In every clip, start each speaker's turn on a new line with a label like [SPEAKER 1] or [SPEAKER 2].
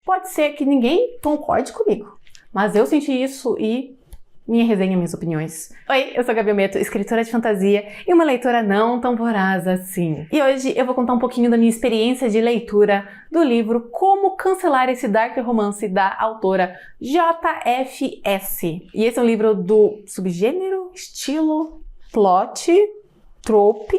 [SPEAKER 1] Pode ser que ninguém concorde comigo, mas eu senti isso e minha resenha, minhas opiniões. Oi, eu sou a Gabi Ometo, escritora de fantasia e uma leitora não tão voraz assim. E hoje eu vou contar um pouquinho da minha experiência de leitura do livro Como Cancelar Esse Dark Romance da autora JFS. E esse é um livro do subgênero, estilo, plot, trope,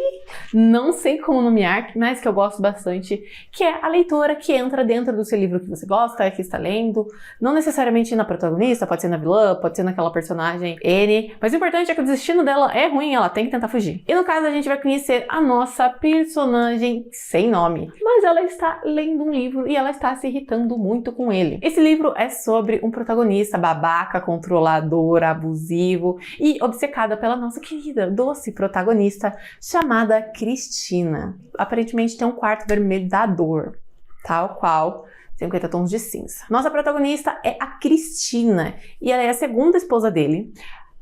[SPEAKER 1] não sei como nomear, mas que eu gosto bastante, que é a leitora que entra dentro do seu livro que você gosta, que está lendo, não necessariamente na protagonista, pode ser na vilã, pode ser naquela personagem N, mas o importante é que o destino dela é ruim, ela tem que tentar fugir. E no caso a gente vai conhecer a nossa personagem sem nome, mas ela está lendo um livro e ela está se irritando muito com ele. Esse livro é sobre um protagonista babaca, controlador, abusivo e obcecada pela nossa querida, doce protagonista chamada Cristina. Aparentemente tem um quarto vermelho da dor, tal qual 50 tons de cinza. Nossa protagonista é a Cristina e ela é a segunda esposa dele.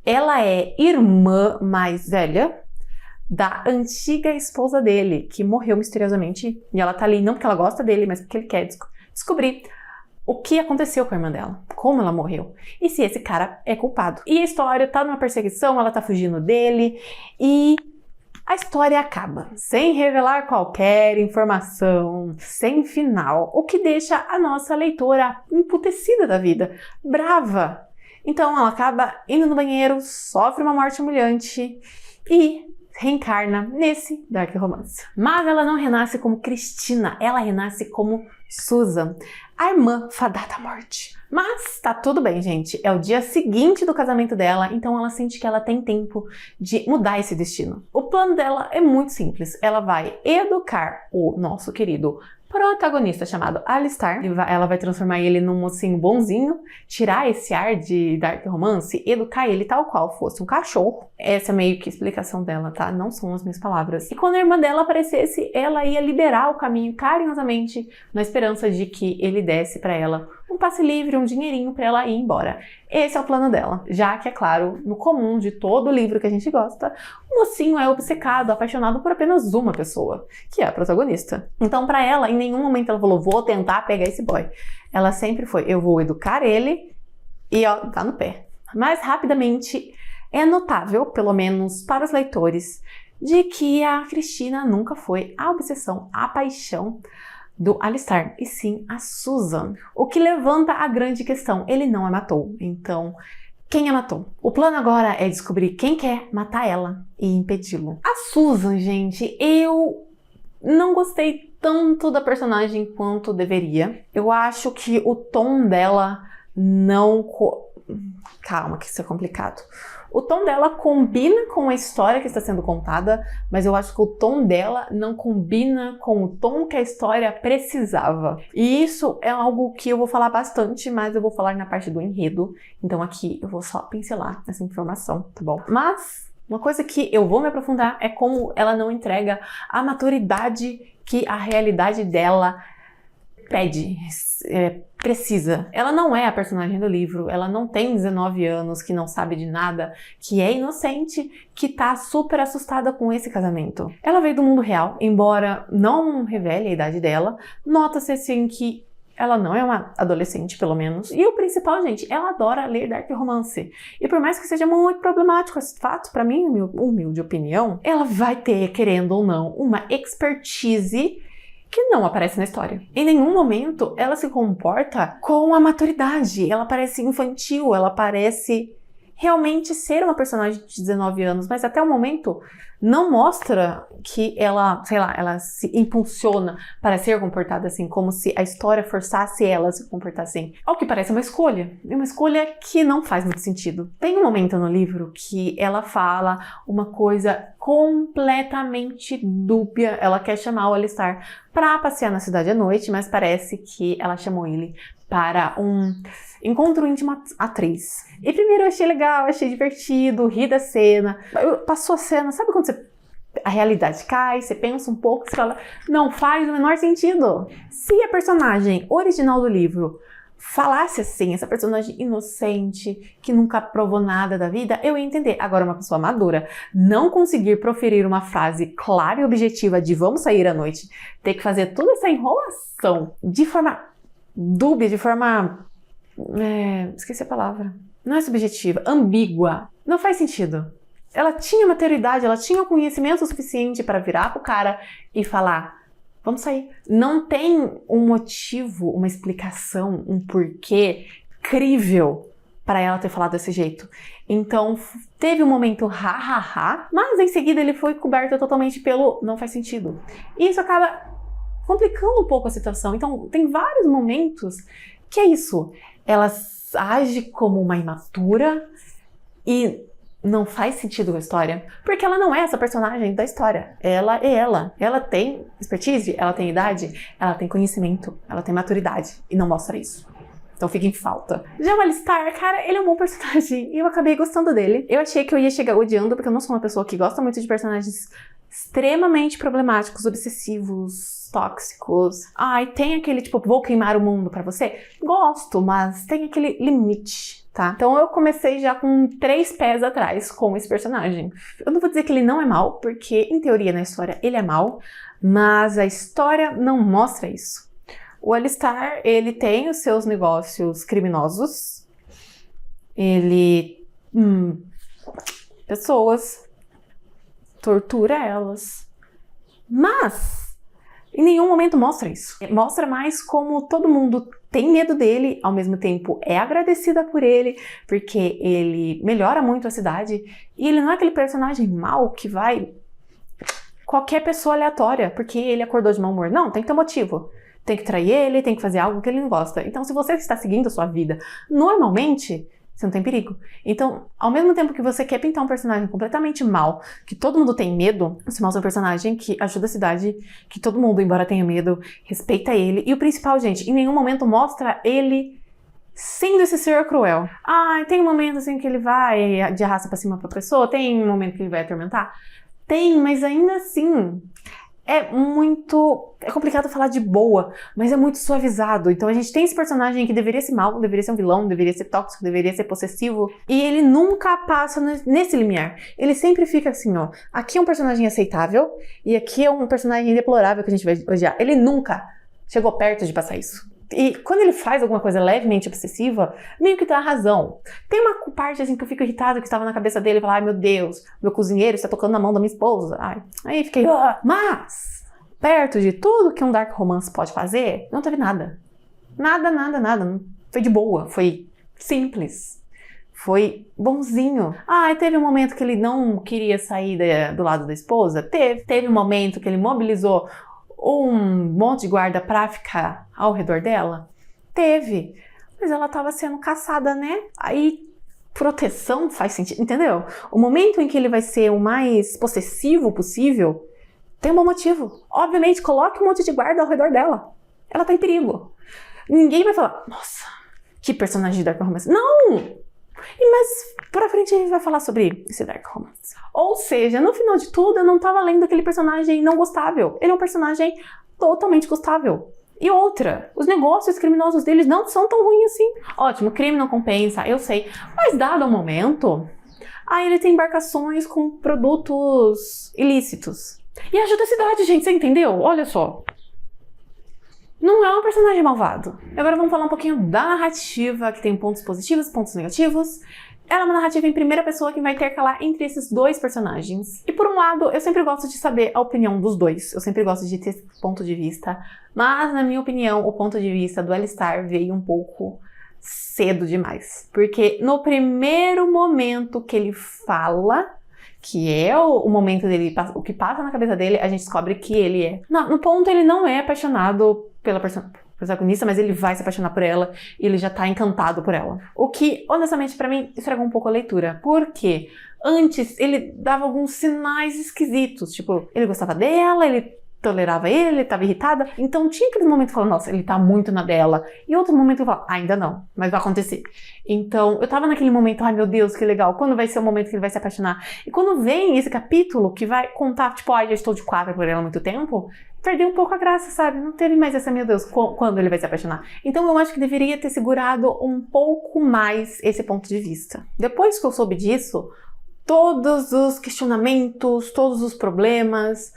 [SPEAKER 1] Ela é irmã mais velha da antiga esposa dele, que morreu misteriosamente, e ela tá ali não porque ela gosta dele, mas porque ele quer descobrir o que aconteceu com a irmã dela, como ela morreu, e se esse cara é culpado. E a história tá numa perseguição, ela tá fugindo dele, e a história acaba sem revelar qualquer informação, sem final, o que deixa a nossa leitora emputecida da vida, brava. Então ela acaba indo no banheiro, sofre uma morte humilhante e reencarna nesse dark romance. Mas ela não renasce como Cristina, ela renasce como Susan, a irmã fadada à morte. Mas tá tudo bem, gente. É o dia seguinte do casamento dela, então ela sente que ela tem tempo de mudar esse destino. O plano dela é muito simples. Ela vai educar o nosso querido protagonista chamado Alistar. Ela vai transformar ele num mocinho bonzinho, tirar esse ar de dark romance, educar ele tal qual fosse um cachorro. Essa é meio que a explicação dela, tá? Não são as minhas palavras. E quando a irmã dela aparecesse, ela ia liberar o caminho carinhosamente, na esperança de que ele desse pra ela um passe livre, um dinheirinho pra ela ir embora. Esse é o plano dela. Já que, é claro, no comum de todo livro que a gente gosta, o mocinho é obcecado, apaixonado por apenas uma pessoa, que é a protagonista. Então, pra ela, em nenhum momento ela falou, vou tentar pegar esse boy. Ela sempre foi, eu vou educar ele e, ó, tá no pé. Mas, rapidamente, é notável, pelo menos para os leitores, de que a Cristina nunca foi a obsessão, a paixão do Alistar, e sim a Susan. O que levanta a grande questão, ele não a matou, então quem a matou? O plano agora é descobrir quem quer matar ela e impedi-lo. A Susan, gente, eu não gostei tanto da personagem quanto deveria. Eu acho que o tom dela não... Calma, que isso é complicado. O tom dela combina com a história que está sendo contada, mas eu acho que o tom dela não combina com o tom que a história precisava. E isso é algo que eu vou falar bastante, mas eu vou falar na parte do enredo. Então aqui eu vou só pincelar essa informação, tá bom? Mas uma coisa que eu vou me aprofundar é como ela não entrega a maturidade que a realidade dela pede, precisa. Ela não é a personagem do livro, ela não tem 19 anos, que não sabe de nada, que é inocente, que tá super assustada com esse casamento. Ela veio do mundo real, embora não revele a idade dela, nota-se assim que ela não é uma adolescente, pelo menos. E o principal, gente, ela adora ler dark romance. E por mais que seja muito problemático esse fato, pra mim, minha humilde opinião, ela vai ter, querendo ou não, uma expertise que não aparece na história. Em nenhum momento ela se comporta com a maturidade, ela parece infantil, ela parece realmente ser uma personagem de 19 anos, mas até o momento não mostra que ela, sei lá, ela se impulsiona para ser comportada assim, como se a história forçasse ela a se comportar assim. Ao que parece uma escolha que não faz muito sentido. Tem um momento no livro que ela fala uma coisa completamente dúbia. Ela quer chamar o Alistar para passear na cidade à noite, mas parece que ela chamou ele para um encontro íntimo a três. E primeiro eu achei legal, achei divertido, ri da cena. Passou a cena, sabe quando a realidade cai, você pensa um pouco, você fala, não faz o menor sentido. Se a personagem original do livro falasse assim, essa personagem inocente, que nunca provou nada da vida, eu ia entender. Agora, uma pessoa madura não conseguir proferir uma frase clara e objetiva de vamos sair à noite, ter que fazer toda essa enrolação de forma dúbia, de forma... esqueci a palavra. Não é subjetiva, ambígua. Não faz sentido. Ela tinha maturidade, ela tinha o conhecimento suficiente para virar pro cara e falar, vamos sair. Não tem um motivo, uma explicação, um porquê crível para ela ter falado desse jeito. Então, teve um momento mas em seguida ele foi coberto totalmente pelo não faz sentido. E isso acaba complicando um pouco a situação. Então, tem vários momentos que é isso. Ela age como uma imatura e não faz sentido com a história, porque ela não é essa personagem da história. Ela é ela. Ela tem expertise, ela tem idade, ela tem conhecimento, ela tem maturidade e não mostra isso. Então fica em falta. Já o Alistar, cara, ele é um bom personagem e eu acabei gostando dele. Eu achei que eu ia chegar odiando, porque eu não sou uma pessoa que gosta muito de personagens extremamente problemáticos, obsessivos, tóxicos. Ai, tem aquele tipo, vou queimar o mundo pra você? Gosto, mas tem aquele limite, tá? Então eu comecei já com 3 pés atrás com esse personagem. Eu não vou dizer que ele não é mau, porque em teoria na história ele é mau, mas a história não mostra isso. O Alistar, ele tem os seus negócios criminosos, ele... pessoas, tortura elas, mas em nenhum momento mostra isso. Mostra mais como todo mundo tem medo dele, ao mesmo tempo é agradecida por ele, porque ele melhora muito a cidade, e ele não é aquele personagem mau que vai qualquer pessoa aleatória, porque ele acordou de mau humor. Não, tem que ter motivo. Tem que trair ele, tem que fazer algo que ele não gosta. Então, se você está seguindo a sua vida normalmente, você não tem perigo. Então, ao mesmo tempo que você quer pintar um personagem completamente mal, que todo mundo tem medo, você mostra um personagem que ajuda a cidade, que todo mundo, embora tenha medo, respeita ele. E o principal, gente, em nenhum momento mostra ele sendo esse ser cruel. Tem um momento assim que ele vai de arrasta pra cima pra pessoa, tem um momento que ele vai atormentar. Tem, mas ainda assim... É complicado falar de boa, mas é muito suavizado. Então a gente tem esse personagem que deveria ser mal, deveria ser um vilão, deveria ser tóxico, deveria ser possessivo. E ele nunca passa nesse limiar. Ele sempre fica assim, ó. Aqui é um personagem aceitável e aqui é um personagem deplorável que a gente vai odiar. Ele nunca chegou perto de passar isso. E quando ele faz alguma coisa levemente obsessiva, meio que dá razão. Tem uma parte assim que eu fico irritada que estava na cabeça dele e fala, ai meu Deus, meu cozinheiro está tocando na mão da minha esposa. Aí fiquei, mas perto de tudo que um dark romance pode fazer, não teve nada. Nada. Foi de boa, foi simples. Foi bonzinho. Teve um momento que ele não queria sair do lado da esposa? Teve um momento que ele mobilizou um monte de guarda pra ficar ao redor dela? Teve. Mas ela tava sendo caçada, né? Aí, proteção faz sentido, entendeu? O momento em que ele vai ser o mais possessivo possível, tem um bom motivo. Obviamente, coloque um monte de guarda ao redor dela. Ela tá em perigo. Ninguém vai falar, nossa, que personagem de Dark Romance. Não! Mas pra frente a gente vai falar sobre esse Dark Romance. Ou seja, no final de tudo, eu não tava lendo aquele personagem não gostável. Ele é um personagem totalmente gostável. E outra, os negócios criminosos deles não são tão ruins assim. Ótimo, crime não compensa, eu sei. Mas dado o momento, ele tem embarcações com produtos ilícitos. E ajuda a cidade, gente, você entendeu? Olha só. Não é um personagem malvado. Agora vamos falar um pouquinho da narrativa, que tem pontos positivos e pontos negativos. Ela é uma narrativa em primeira pessoa que vai intercalar entre esses dois personagens. E por um lado, eu sempre gosto de saber a opinião dos dois. Eu sempre gosto de ter esse ponto de vista. Mas, na minha opinião, o ponto de vista do Alistar veio um pouco cedo demais. Porque no primeiro momento que ele fala, que é o momento dele, o que passa na cabeça dele, a gente descobre que ele é. No ponto, ele não é apaixonado pela protagonista, mas ele vai se apaixonar por ela e ele já tá encantado por ela. O que, honestamente, pra mim, estragou um pouco a leitura. Porque antes ele dava alguns sinais esquisitos. Tipo, ele gostava dela, ele tolerava ele tava irritada. Então tinha aquele momento que falava, nossa, ele tá muito na dela. E outro momento eu falava, ainda não, mas vai acontecer. Então eu tava naquele momento, ai meu Deus, que legal, quando vai ser o momento que ele vai se apaixonar? E quando vem esse capítulo que vai contar, tipo, ai, eu estou de quadra por ela há muito tempo, perdeu um pouco a graça, sabe? Não teve mais essa, meu Deus, quando ele vai se apaixonar. Então eu acho que deveria ter segurado um pouco mais esse ponto de vista. Depois que eu soube disso, todos os questionamentos, todos os problemas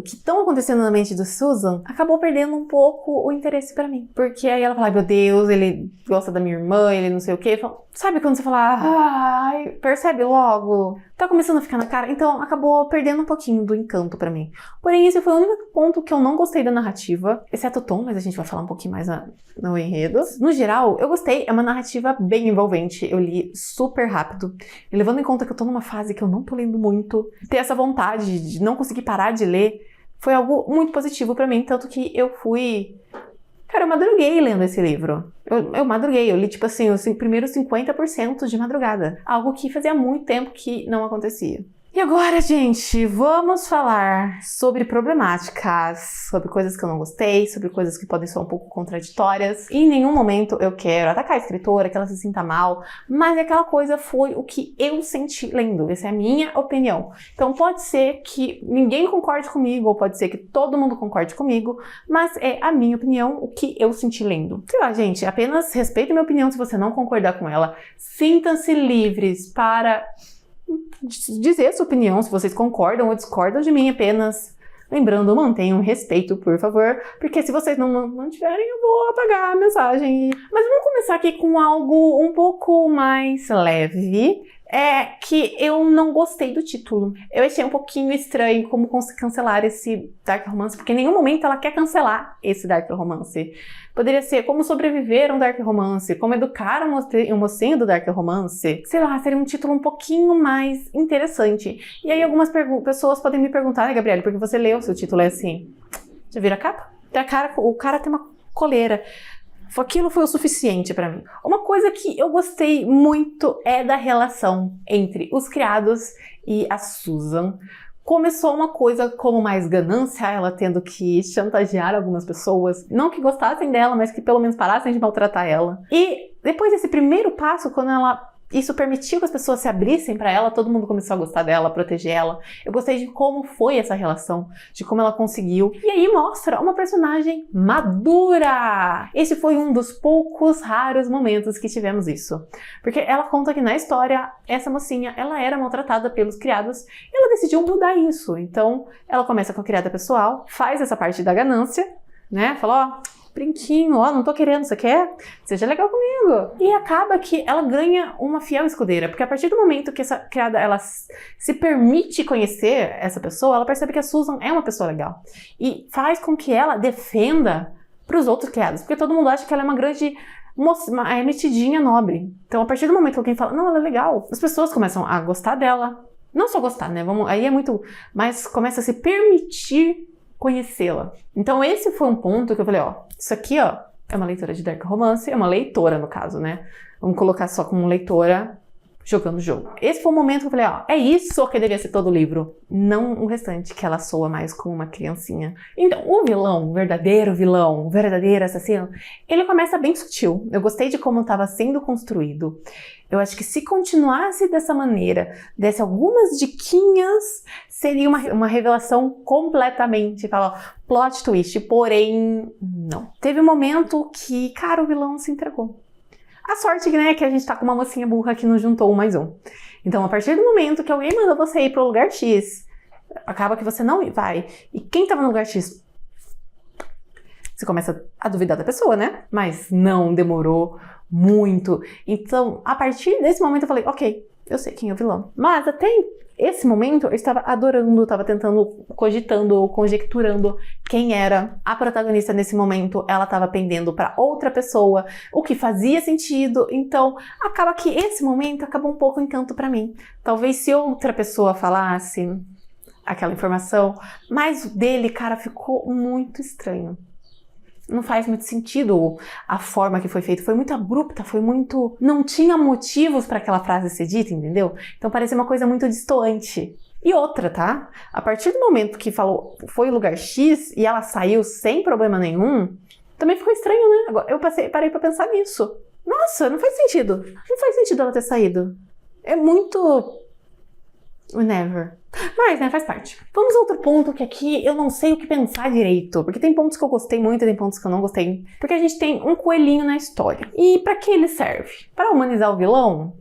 [SPEAKER 1] que estão acontecendo na mente do Susan, acabou perdendo um pouco o interesse pra mim. Porque aí ela fala, ai meu Deus, ele gosta da minha irmã, ele não sei o quê. Sabe quando você fala, ai, percebe logo? Tá começando a ficar na cara. Então acabou perdendo um pouquinho do encanto pra mim. Porém, esse foi o único ponto que eu não gostei da narrativa, exceto o tom, mas a gente vai falar um pouquinho mais no enredo. No geral, eu gostei, é uma narrativa bem envolvente, eu li super rápido. E levando em conta que eu tô numa fase que eu não tô lendo muito, ter essa vontade de não conseguir parar de ler, foi algo muito positivo pra mim, tanto que eu fui... Cara, eu madruguei lendo esse livro. Eu madruguei, eu li, tipo assim, os primeiros 50% de madrugada. Algo que fazia muito tempo que não acontecia. E agora, gente, vamos falar sobre problemáticas, sobre coisas que eu não gostei, sobre coisas que podem ser um pouco contraditórias. E em nenhum momento eu quero atacar a escritora, que ela se sinta mal, mas aquela coisa foi o que eu senti lendo. Essa é a minha opinião. Então pode ser que ninguém concorde comigo, ou pode ser que todo mundo concorde comigo, mas é a minha opinião, o que eu senti lendo. Sei lá, gente, apenas respeite minha opinião se você não concordar com ela. Sintam-se livres para... dizer sua opinião, se vocês concordam ou discordam de mim apenas. Lembrando, mantenham respeito, por favor, porque se vocês não mantiverem, eu vou apagar a mensagem. Mas vamos começar aqui com algo um pouco mais leve. É que eu não gostei do título. Eu achei um pouquinho estranho como cancelar esse Dark Romance, porque em nenhum momento ela quer cancelar esse Dark Romance. Poderia ser como sobreviver a um Dark Romance, como educar um mocinho do Dark Romance. Sei lá, seria um título um pouquinho mais interessante. E aí algumas pessoas podem me perguntar, né, Gabriele, porque você leu, seu título é assim. Já viram a capa? O cara tem uma coleira. Aquilo foi o suficiente pra mim. Uma coisa que eu gostei muito é da relação entre os criados e a Susan. Começou uma coisa como mais ganância, ela tendo que chantagear algumas pessoas, não que gostassem dela, mas que pelo menos parassem de maltratar ela. E depois desse primeiro passo, quando isso permitiu que as pessoas se abrissem pra ela, todo mundo começou a gostar dela, a proteger ela. Eu gostei de como foi essa relação, de como ela conseguiu. E aí mostra uma personagem madura! Esse foi um dos poucos raros momentos que tivemos isso. Porque ela conta que na história, essa mocinha, ela era maltratada pelos criados e ela decidiu mudar isso. Então, ela começa com a criada pessoal, faz essa parte da ganância, né? Fala, ó... brinquinho, ó, não tô querendo, você quer? Seja legal comigo. E acaba que ela ganha uma fiel escudeira, porque a partir do momento que essa criada, ela se permite conhecer essa pessoa, ela percebe que a Susan é uma pessoa legal. E faz com que ela defenda pros outros criados, porque todo mundo acha que ela é uma grande moça, é metidinha nobre. Então, a partir do momento que alguém fala, não, ela é legal, as pessoas começam a gostar dela. Não só gostar, né? Aí é muito... Mas começa a se permitir conhecê-la. Então esse foi um ponto que eu falei, ó, isso aqui, ó, é uma leitora de Dark Romance, é uma leitora no caso, né? Vamos colocar só como leitora jogando o jogo. Esse foi o momento que eu falei, ó, é isso que deveria ser todo o livro, não o restante, que ela soa mais como uma criancinha. Então, o vilão, o verdadeiro assassino, ele começa bem sutil. Eu gostei de como estava sendo construído. Eu acho que se continuasse dessa maneira, desse algumas diquinhas, seria uma revelação completamente, plot twist, porém, não. Teve um momento que, cara, o vilão se entregou. A sorte, né, é que a gente tá com uma mocinha burra que nos juntou um mais um. Então, a partir do momento que alguém mandou você ir pro lugar X, acaba que você não vai. E quem tava no lugar X? Você começa a duvidar da pessoa, né? Mas não demorou muito. Então, a partir desse momento eu falei, ok, eu sei quem é o vilão. Mas até esse momento eu estava adorando, estava tentando, cogitando, conjecturando quem era a protagonista nesse momento. Ela estava pendendo para outra pessoa, o que fazia sentido. Então, acaba que esse momento acabou um pouco o encanto para mim. Talvez se outra pessoa falasse aquela informação, mas o dele, cara, ficou muito estranho. Não faz muito sentido a forma que foi feito, foi muito abrupta, foi muito... Não tinha motivos para aquela frase ser dita, entendeu? Então parecia uma coisa muito distoante. E outra, tá? A partir do momento que falou, foi o lugar X e ela saiu sem problema nenhum, também ficou estranho, né? Agora, eu parei pra pensar nisso. Nossa, não faz sentido. Não faz sentido ela ter saído. É muito... Never. Mas, né, faz parte. Vamos a outro ponto que aqui eu não sei o que pensar direito. Porque tem pontos que eu gostei muito e tem pontos que eu não gostei. Porque a gente tem um coelhinho na história. E pra que ele serve? Pra humanizar o vilão?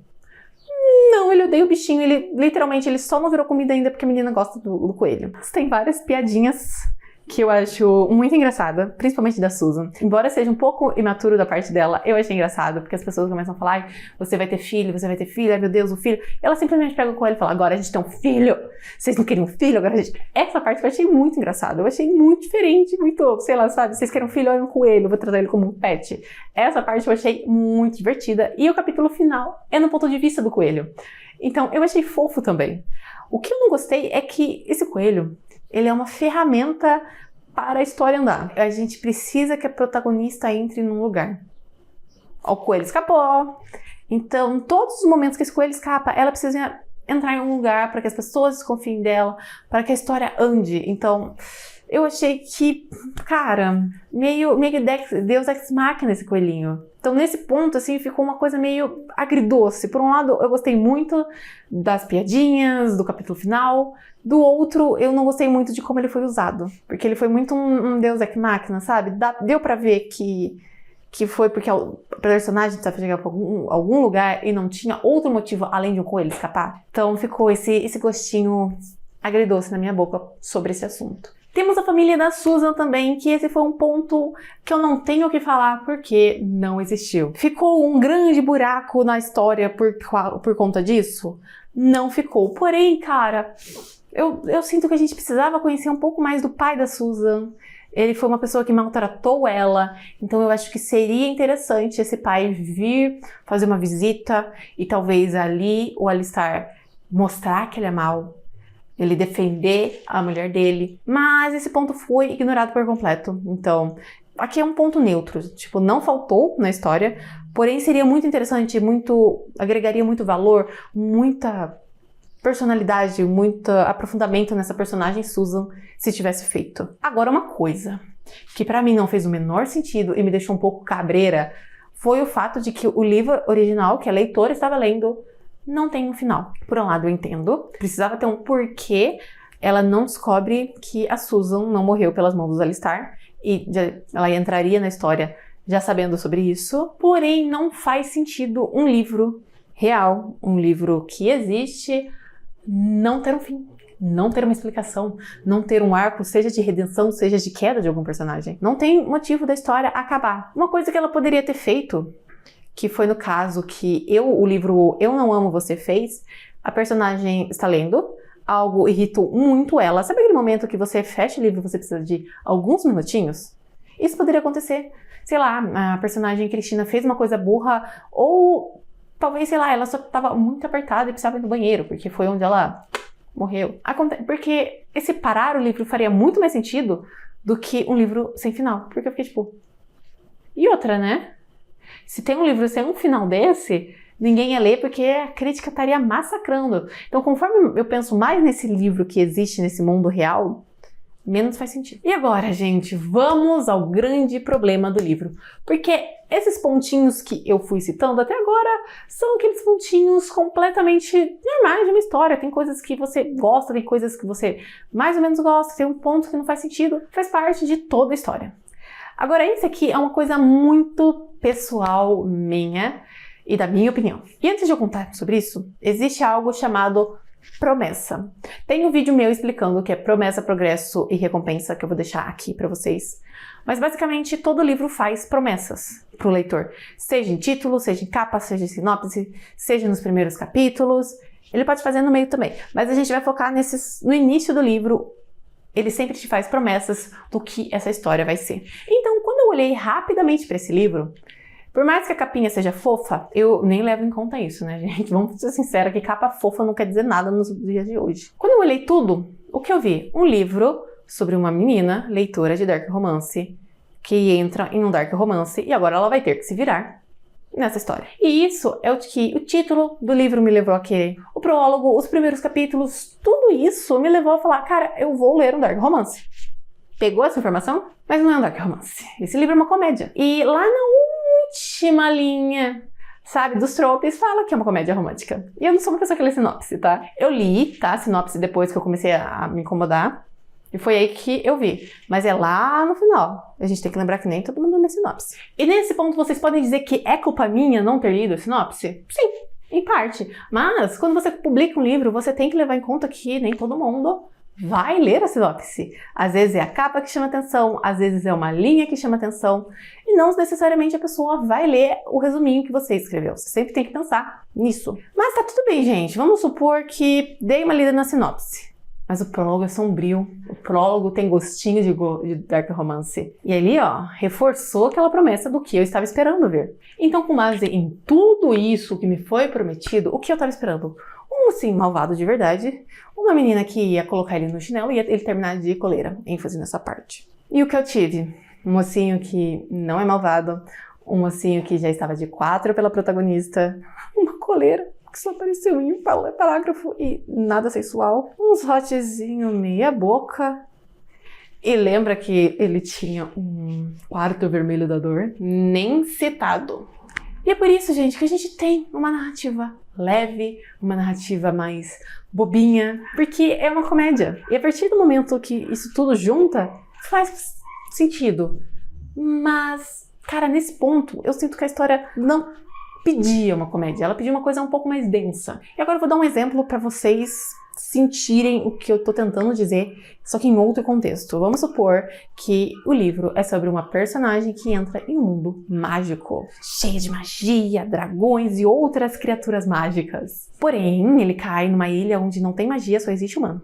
[SPEAKER 1] Não, ele odeia o bichinho, ele literalmente ele só não virou comida ainda porque a menina gosta do coelho. Tem várias piadinhas que eu acho muito engraçada, principalmente da Susan. Embora seja um pouco imaturo da parte dela, eu achei engraçado, porque as pessoas começam a falar, ai, você vai ter filho, ai meu Deus, o filho. E ela simplesmente pega o coelho e fala, agora a gente tem um filho, vocês não queriam um filho, agora a gente... Essa parte eu achei muito engraçada, eu achei muito diferente, muito, sei lá, sabe, vocês querem um filho, olha um coelho, eu vou tratar ele como um pet. Essa parte eu achei muito divertida, e o capítulo final é no ponto de vista do coelho. Então, eu achei fofo também. O que eu não gostei é que esse coelho, ele é uma ferramenta para a história andar. A gente precisa que a protagonista entre num lugar. O coelho escapou. Então, todos os momentos que esse coelho escapa, ela precisa entrar em um lugar para que as pessoas desconfiem dela, para que a história ande. Então, eu achei que, cara, meio Deus Ex Machina esse coelhinho. Então, nesse ponto, assim, ficou uma coisa meio agridoce. Por um lado, eu gostei muito das piadinhas, do capítulo final. Do outro, eu não gostei muito de como ele foi usado. Porque ele foi muito um Deus Ex Machina, sabe? Deu pra ver que foi porque o personagem precisava chegar pra algum lugar e não tinha outro motivo além de um coelho escapar. Então, ficou esse gostinho agridoce na minha boca sobre esse assunto. Temos a família da Susan também, que esse foi um ponto que eu não tenho o que falar porque não existiu. Ficou um grande buraco na história por conta disso? Não ficou. Porém, cara, eu sinto que a gente precisava conhecer um pouco mais do pai da Susan. Ele foi uma pessoa que maltratou ela, então eu acho que seria interessante esse pai vir fazer uma visita e talvez ali o Alistair mostrar que ele é mau, ele defender a mulher dele, mas esse ponto foi ignorado por completo. Então, aqui é um ponto neutro, tipo, não faltou na história, porém seria muito interessante, agregaria muito valor, muita personalidade, muito aprofundamento nessa personagem Susan, se tivesse feito. Agora, uma coisa que pra mim não fez o menor sentido e me deixou um pouco cabreira, foi o fato de que o livro original, que a leitora estava lendo, não tem um final. Por um lado, eu entendo, precisava ter um porquê ela não descobre que a Susan não morreu pelas mãos dos Alistair, e ela entraria na história já sabendo sobre isso, porém não faz sentido um livro real, um livro que existe, não ter um fim, não ter uma explicação, não ter um arco, seja de redenção, seja de queda de algum personagem. Não tem motivo da história acabar. Uma coisa que ela poderia ter feito, que foi no caso que o livro Eu Não Amo Você fez, a personagem está lendo, algo irritou muito ela. Sabe aquele momento que você fecha o livro e você precisa de alguns minutinhos? Isso poderia acontecer. Sei lá, a personagem Cristina fez uma coisa burra, ou talvez, sei lá, ela só estava muito apertada e precisava ir no banheiro, porque foi onde ela morreu. Porque esse parar o livro faria muito mais sentido do que um livro sem final. Porque eu fiquei tipo... E outra, né? Se tem um livro sem um final desse, ninguém ia ler porque a crítica estaria massacrando. Então, conforme eu penso mais nesse livro que existe nesse mundo real, menos faz sentido. E agora, gente, vamos ao grande problema do livro. Porque esses pontinhos que eu fui citando até agora são aqueles pontinhos completamente normais de uma história. Tem coisas que você gosta, tem coisas que você mais ou menos gosta, tem um ponto que não faz sentido. Faz parte de toda a história. Agora, esse aqui é uma coisa muito pessoal minha e da minha opinião. E antes de eu contar sobre isso, existe algo chamado promessa. Tem um vídeo meu explicando o que é promessa, progresso e recompensa, que eu vou deixar aqui pra vocês. Mas basicamente todo livro faz promessas pro leitor. Seja em título, seja em capa, seja em sinopse, seja nos primeiros capítulos. Ele pode fazer no meio também. Mas a gente vai focar no início do livro. Ele sempre te faz promessas do que essa história vai ser. Então, quando eu olhei rapidamente para esse livro, por mais que a capinha seja fofa, eu nem levo em conta isso, né, gente? Vamos ser sinceros que capa fofa não quer dizer nada nos dias de hoje. Quando eu olhei tudo, o que eu vi? Um livro sobre uma menina, leitora de dark romance, que entra em um dark romance e agora ela vai ter que se virar nessa história. E isso é o que o título do livro me levou a querer. O prólogo, os primeiros capítulos, tudo isso me levou a falar, cara, eu vou ler um dark romance. Pegou essa informação? Mas não é um dark romance. Esse livro é uma comédia. E lá na última linha, sabe, dos tropes, fala que é uma comédia romântica. E eu não sou uma pessoa que lê sinopse, tá? Eu li, tá, sinopse depois que eu comecei a me incomodar. E foi aí que eu vi. Mas é lá no final. A gente tem que lembrar que nem todo mundo lê sinopse. E nesse ponto vocês podem dizer que é culpa minha não ter lido a sinopse? Sim. em parte. Mas, quando você publica um livro, você tem que levar em conta que nem todo mundo vai ler a sinopse. Às vezes é a capa que chama atenção, às vezes é uma linha que chama atenção, e não necessariamente a pessoa vai ler o resuminho que você escreveu. Você sempre tem que pensar nisso. Mas tá tudo bem, gente. Vamos supor que dei uma lida na sinopse. Mas o prólogo é sombrio, o prólogo tem gostinho de dark romance. E ali, ó, reforçou aquela promessa do que eu estava esperando ver. Então, com base em tudo isso que me foi prometido, o que eu estava esperando? Um, assim, malvado de verdade, uma menina que ia colocar ele no chinelo e ia ele terminar de coleira, ênfase nessa parte. E o que eu tive? Um mocinho que não é malvado, um mocinho que já estava de 4 pela protagonista, uma coleira que só apareceu em um parágrafo e nada sexual, uns hotzinho meia boca. E lembra que ele tinha um quarto vermelho da dor? Nem citado. E é por isso, gente, que a gente tem uma narrativa leve, uma narrativa mais bobinha, porque é uma comédia. E a partir do momento que isso tudo junta, faz sentido. Mas, cara, nesse ponto, eu sinto que a história não pedia uma comédia, ela pedia uma coisa um pouco mais densa. E agora eu vou dar um exemplo para vocês sentirem o que eu tô tentando dizer, só que em outro contexto. Vamos supor que o livro é sobre uma personagem que entra em um mundo mágico, cheio de magia, dragões e outras criaturas mágicas. Porém, ele cai numa ilha onde não tem magia, só existe humano.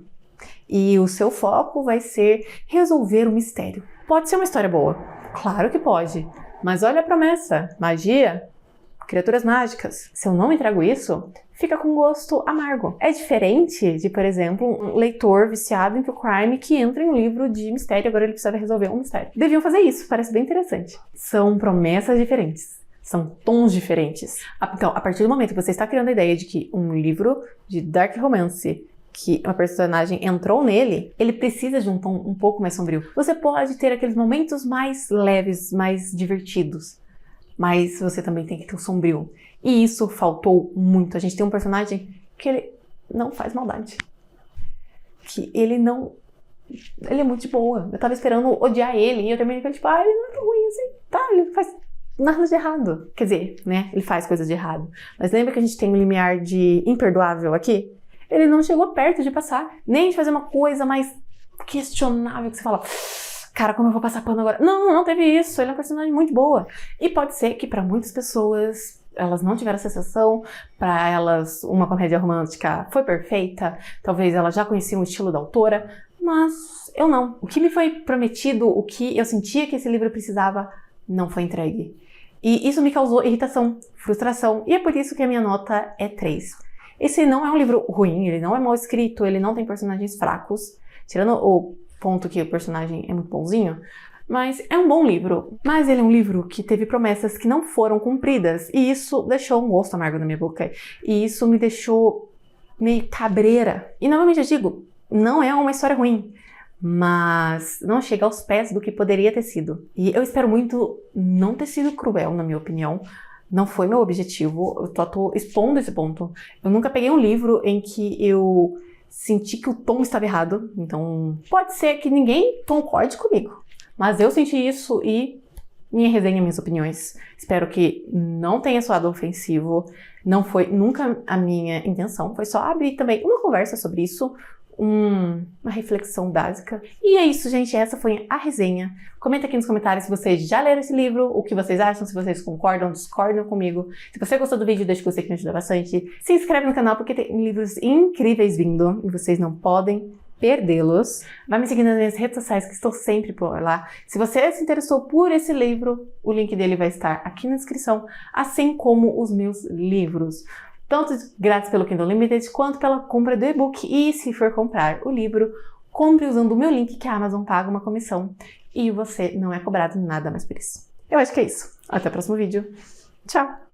[SPEAKER 1] E o seu foco vai ser resolver o mistério. Pode ser uma história boa, claro que pode, mas olha a promessa, magia, criaturas mágicas. Se eu não entrego isso, fica com gosto amargo. É diferente de, por exemplo, um leitor viciado em true crime que entra em um livro de mistério e agora ele precisa resolver um mistério. Deviam fazer isso, parece bem interessante. São promessas diferentes. São tons diferentes. Então, a partir do momento que você está criando a ideia de que um livro de dark romance, que uma personagem entrou nele, ele precisa de um tom um pouco mais sombrio. Você pode ter aqueles momentos mais leves, mais divertidos. Mas você também tem que ter o sombrio. E isso faltou muito. A gente tem um personagem que ele não faz maldade. Que ele não... Ele é muito de boa. Eu tava esperando odiar ele e eu terminei com ele, tipo, ele não é tão ruim assim. Tá, ele faz nada de errado. Quer dizer, né, ele faz coisas de errado. Mas lembra que a gente tem um limiar de imperdoável aqui? Ele não chegou perto de passar. Nem de fazer uma coisa mais questionável que você fala... Cara, como eu vou passar pano agora? Não teve isso. Ele é uma personagem muito boa. E pode ser que para muitas pessoas elas não tiveram essa sensação. Para elas, uma comédia romântica foi perfeita. Talvez elas já conheciam o estilo da autora. Mas eu não. O que me foi prometido, o que eu sentia que esse livro precisava, não foi entregue. E isso me causou irritação, frustração. E é por isso que a minha nota é 3. Esse não é um livro ruim, ele não é mal escrito, ele não tem personagens fracos. Tirando o ponto que o personagem é muito bonzinho, mas é um bom livro. Mas ele é um livro que teve promessas que não foram cumpridas, e isso deixou um gosto amargo na minha boca, e isso me deixou meio cabreira. E novamente eu digo, não é uma história ruim, mas não chega aos pés do que poderia ter sido. E eu espero muito não ter sido cruel, na minha opinião. Não foi meu objetivo, eu tô expondo esse ponto. Eu nunca peguei um livro em que eu senti que o tom estava errado, então pode ser que ninguém concorde comigo, mas eu senti isso e minha resenha, minhas opiniões. Espero que não tenha soado ofensivo, não foi nunca a minha intenção, foi só abrir também uma conversa sobre isso, uma reflexão básica. E é isso, gente, essa foi a resenha. Comenta aqui nos comentários se vocês já leram esse livro, o que vocês acham, se vocês concordam, discordam comigo. Se você gostou do vídeo, deixa o gostei que me ajuda bastante. Se inscreve no canal porque tem livros incríveis vindo e vocês não podem perdê-los. Vai me seguir nas minhas redes sociais que estou sempre por lá. Se você se interessou por esse livro, o link dele vai estar aqui na descrição, assim como os meus livros. Tanto grátis pelo Kindle Unlimited, quanto pela compra do e-book. E se for comprar o livro, compre usando o meu link, que a Amazon paga uma comissão. E você não é cobrado nada mais por isso. Eu acho que é isso. Até o próximo vídeo. Tchau!